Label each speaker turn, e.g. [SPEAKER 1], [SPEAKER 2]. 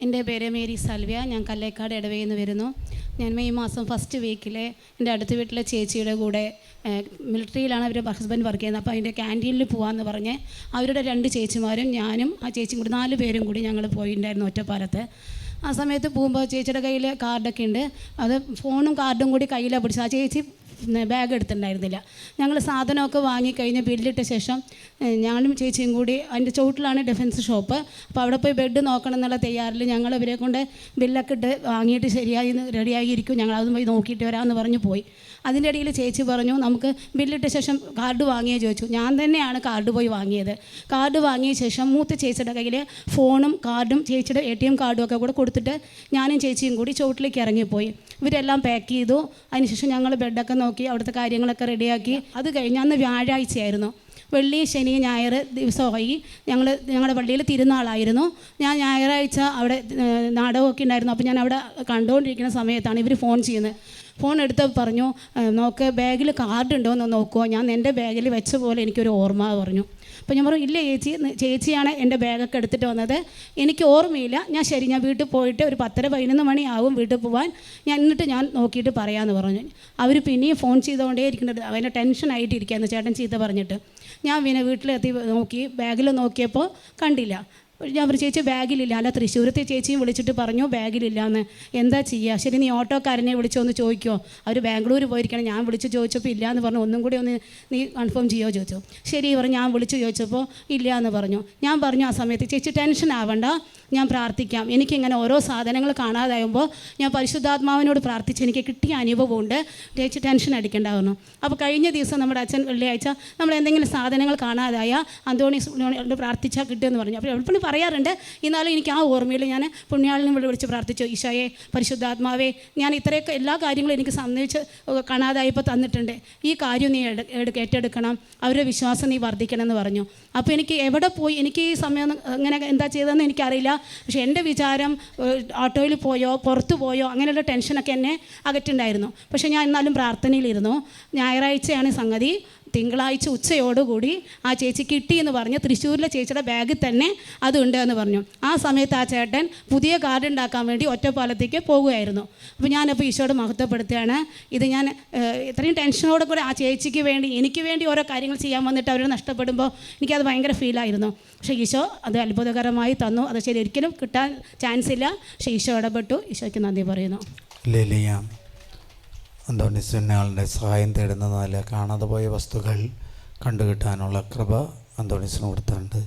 [SPEAKER 1] എൻ്റെ പേര് മേരി സൽവ്യ. ഞാൻ കല്ലേക്കാട് ഇടവയിൽ നിന്ന് വരുന്നു. ഞാൻ മെയ് മാസം ഫസ്റ്റ് വീക്കിൽ എൻ്റെ അടുത്ത വീട്ടിലെ ചേച്ചിയുടെ കൂടെ മിലിറ്ററിയിലാണ് അവർ ഹസ്ബൻഡ് വർക്ക് ചെയ്യുന്നത്. അപ്പോൾ അതിൻ്റെ ക്യാൻറ്റീനിൽ പോകാമെന്ന് പറഞ്ഞ് അവരുടെ 2 ചേച്ചിമാരും ഞാനും ആ ചേച്ചിയും കൂടി 4 പേരും കൂടി ഞങ്ങൾ പോയിട്ടുണ്ടായിരുന്നു ഒറ്റപ്പാലത്ത്. ആ സമയത്ത് പോകുമ്പോൾ ചേച്ചിയുടെ കയ്യിൽ കാർഡൊക്കെ ഉണ്ട്. അത് ഫോണും കാർഡും കൂടി കയ്യിലാണ് പിടിച്ചത്. ആ ചേച്ചി ബാഗ് എടുത്തിട്ടുണ്ടായിരുന്നില്ല. ഞങ്ങൾ സാധനമൊക്കെ വാങ്ങിക്കഴിഞ്ഞ് ബില്ലിട്ട ശേഷം ഞാനും ചേച്ചിയും കൂടി അതിൻ്റെ ചുവട്ടിലാണ് ഡിഫൻസ് ഷോപ്പ്. അപ്പോൾ അവിടെ പോയി ബെഡ് നോക്കണം എന്നുള്ള തയ്യാറിൽ ഞങ്ങൾ ഇവരെ കൊണ്ട് ബില്ലൊക്കെ ഇട്ട് വാങ്ങിയിട്ട് ശരിയായി റെഡിയായിരിക്കും, ഞങ്ങൾ അതും പോയി നോക്കിയിട്ട് വരാമെന്ന് പറഞ്ഞ് പോയി. അതിൻ്റെ ഇടയിൽ ചേച്ചി പറഞ്ഞു നമുക്ക് ബില്ലിട്ട ശേഷം കാർഡ് വാങ്ങിയേ ചോദിച്ചു. ഞാൻ തന്നെയാണ് കാർഡ് പോയി വാങ്ങിയത്. കാർഡ് വാങ്ങിയ ശേഷം മൂത്ത ചേച്ചിയുടെ കയ്യിൽ ഫോണും കാർഡും ചേച്ചിയുടെ ATM കാർഡും ഒക്കെ കൂടെ കൊടുത്തിട്ട് ഞാനും ചേച്ചിയും കൂടി ചുവട്ടിലേക്ക് ഇറങ്ങിപ്പോയി. ഇവരെല്ലാം പാക്ക് ചെയ്തു. അതിനുശേഷം ഞങ്ങൾ ബെഡൊക്കെ നോക്കി അവിടുത്തെ കാര്യങ്ങളൊക്കെ റെഡിയാക്കി. അത് കഴിഞ്ഞ് അന്ന് വ്യാഴാഴ്ചയായിരുന്നു. വെള്ളി ശനി ഞായർ ദിവസമായി ഞങ്ങളുടെ പള്ളിയിൽ തിരുനാളായിരുന്നു. ഞാൻ ഞായറാഴ്ച അവിടെ നാടകമൊക്കെ ഉണ്ടായിരുന്നു. അപ്പോൾ ഞാൻ അവിടെ കണ്ടുകൊണ്ടിരിക്കുന്ന സമയത്താണ് ഇവർ ഫോൺ ചെയ്യുന്നത്. ഫോൺ എടുത്ത് പറഞ്ഞു നോക്ക് ബാഗിൽ കാർഡ് ഉണ്ടോ എന്ന് നോക്കുമോ. ഞാൻ എൻ്റെ ബാഗിൽ വെച്ച പോലെ എനിക്കൊരു ഓർമ്മ പറഞ്ഞു. അപ്പോൾ ഞാൻ പറഞ്ഞു ഇല്ല ചേച്ചിയാണ് എൻ്റെ ബാഗൊക്കെ എടുത്തിട്ട് വന്നത്, എനിക്ക് ഓർമ്മയില്ല. ഞാൻ വീട്ടിൽ പോയിട്ട് ഒരു 10-11 മണിയാവും വീട്ടിൽ പോകാൻ. എന്നിട്ട് ഞാൻ നോക്കിയിട്ട് പറയാമെന്ന് പറഞ്ഞു. അവർ പിന്നെയും ഫോൺ ചെയ്തുകൊണ്ടേ ഇരിക്കുന്നത്. അവനെ ടെൻഷനായിട്ട് ഇരിക്കുകയെന്ന് ചേട്ടൻ ചീത്ത പറഞ്ഞിട്ട്. ഞാൻ പിന്നെ വീട്ടിലെത്തി നോക്കി, ബാഗിൽ നോക്കിയപ്പോൾ കണ്ടില്ല. ഞാൻ പറഞ്ഞു ചേച്ചി ബാഗിലില്ല. അല്ല തൃശ്ശൂരത്തെ ചേച്ചിയും വിളിച്ചിട്ട് പറഞ്ഞു ബാഗിലില്ലയെന്ന്. എന്താ ചെയ്യുക? ശരി നീ ഓട്ടോക്കാരനെ വിളിച്ചോ ഒന്ന് ചോദിക്കുമോ, അവർ ബാംഗ്ലൂർ പോയിരിക്കണം. ഞാൻ വിളിച്ച് ചോദിച്ചപ്പോൾ ഇല്ല എന്ന് പറഞ്ഞു. ഒന്നും കൂടി ഒന്ന് നീ കൺഫേം ചെയ്യുമോ ചോദിച്ചു. ശരി പറഞ്ഞു. ഞാൻ വിളിച്ച് ചോദിച്ചപ്പോൾ ഇല്ല എന്ന് പറഞ്ഞു. ഞാൻ പറഞ്ഞു ആ സമയത്ത് ചേച്ചി ടെൻഷൻ ആവണ്ട, ഞാൻ പ്രാർത്ഥിക്കാം. എനിക്കിങ്ങനെ ഓരോ സാധനങ്ങൾ കാണാതാകുമ്പോൾ ഞാൻ പരിശുദ്ധാത്മാവിനോട് പ്രാർത്ഥിച്ച് എനിക്ക് കിട്ടിയ അനുഭവമുണ്ട്, ചേച്ചി ടെൻഷൻ അടിക്കേണ്ടാവുന്നു. അപ്പോൾ കഴിഞ്ഞ ദിവസം നമ്മുടെ അച്ഛൻ വെള്ളിയാഴ്ച നമ്മൾ എന്തെങ്കിലും സാധനങ്ങൾ കാണാതായ അന്തോണീസ് പ്രാർത്ഥിച്ചാൽ കിട്ടുമെന്ന് പറഞ്ഞു. അപ്പോൾ എളുപ്പം പറയാറുണ്ട്. എന്നാലും എനിക്ക് ആ ഓർമ്മയിൽ ഞാൻ പുണ്യാളിനെ വിളിച്ച് പ്രാർത്ഥിച്ചു. ഈശോയെ പരിശുദ്ധാത്മാവേ, ഞാൻ ഇത്രയൊക്കെ എല്ലാ കാര്യങ്ങളും എനിക്ക് സന്ദേശിച്ച് കാണാതായപ്പോൾ തന്നിട്ടുണ്ട്, ഈ കാര്യം നീ ഏറ്റെടുക്കണം, അവരുടെ വിശ്വാസം നീ വർദ്ധിക്കണം എന്ന് പറഞ്ഞു. അപ്പോൾ എനിക്ക് എവിടെ പോയി, എനിക്ക് ഈ സമയം ഇങ്ങനെ എന്താ ചെയ്തതെന്ന് എനിക്കറിയില്ല. പക്ഷേ എൻ്റെ വിചാരം ഓട്ടോയിൽ പോയോ പുറത്തു പോയോ അങ്ങനെയുള്ള ടെൻഷനൊക്കെ എന്നെ അകറ്റുണ്ടായിരുന്നു. പക്ഷേ ഞാൻ എന്നാലും പ്രാർത്ഥനയിലിരുന്നു. ഞായറാഴ്ചയാണ് സംഗതി. തിങ്കളാഴ്ച ഉച്ചയോടുകൂടി ആ ചേച്ചി കിട്ടിയെന്ന് പറഞ്ഞ് തൃശ്ശൂരിലെ ചേച്ചിയുടെ ബാഗിൽ തന്നെ അതുണ്ട് എന്ന് പറഞ്ഞു. ആ സമയത്ത് ആ ചേട്ടൻ പുതിയ കാർഡ് ഉണ്ടാക്കാൻ വേണ്ടി ഒറ്റപ്പാലത്തേക്ക് പോകുമായിരുന്നു. അപ്പോൾ ഞാനപ്പോൾ ഈശോയോട് മഹത്വപ്പെടുത്തുകയാണ്. ഇത് ഞാൻ ഇത്രയും ടെൻഷനോടെ കൂടെ ആ ചേച്ചിക്ക് വേണ്ടി എനിക്ക് വേണ്ടി ഓരോ കാര്യങ്ങൾ ചെയ്യാൻ വന്നിട്ട് അവർ നഷ്ടപ്പെടുമ്പോൾ എനിക്കത് ഭയങ്കര ഫീലായിരുന്നു. പക്ഷേ ഈശോ അത് അത്ഭുതകരമായി തന്നു. അത് ശരി ഒരിക്കലും കിട്ടാൻ ചാൻസ് ഇല്ല. പക്ഷേ ഈശോ ഇടപെട്ടു. ഈശോയ്ക്ക് നന്ദി പറയുന്നു.
[SPEAKER 2] അന്തോണീസിനാളുടെ സഹായം തേടുന്നതിനാൽ കാണാതെ പോയ വസ്തുക്കൾ കണ്ടുകിട്ടാനുള്ള കൃപ അന്തോണീസിന് കൊടുത്തിട്ടുണ്ട്.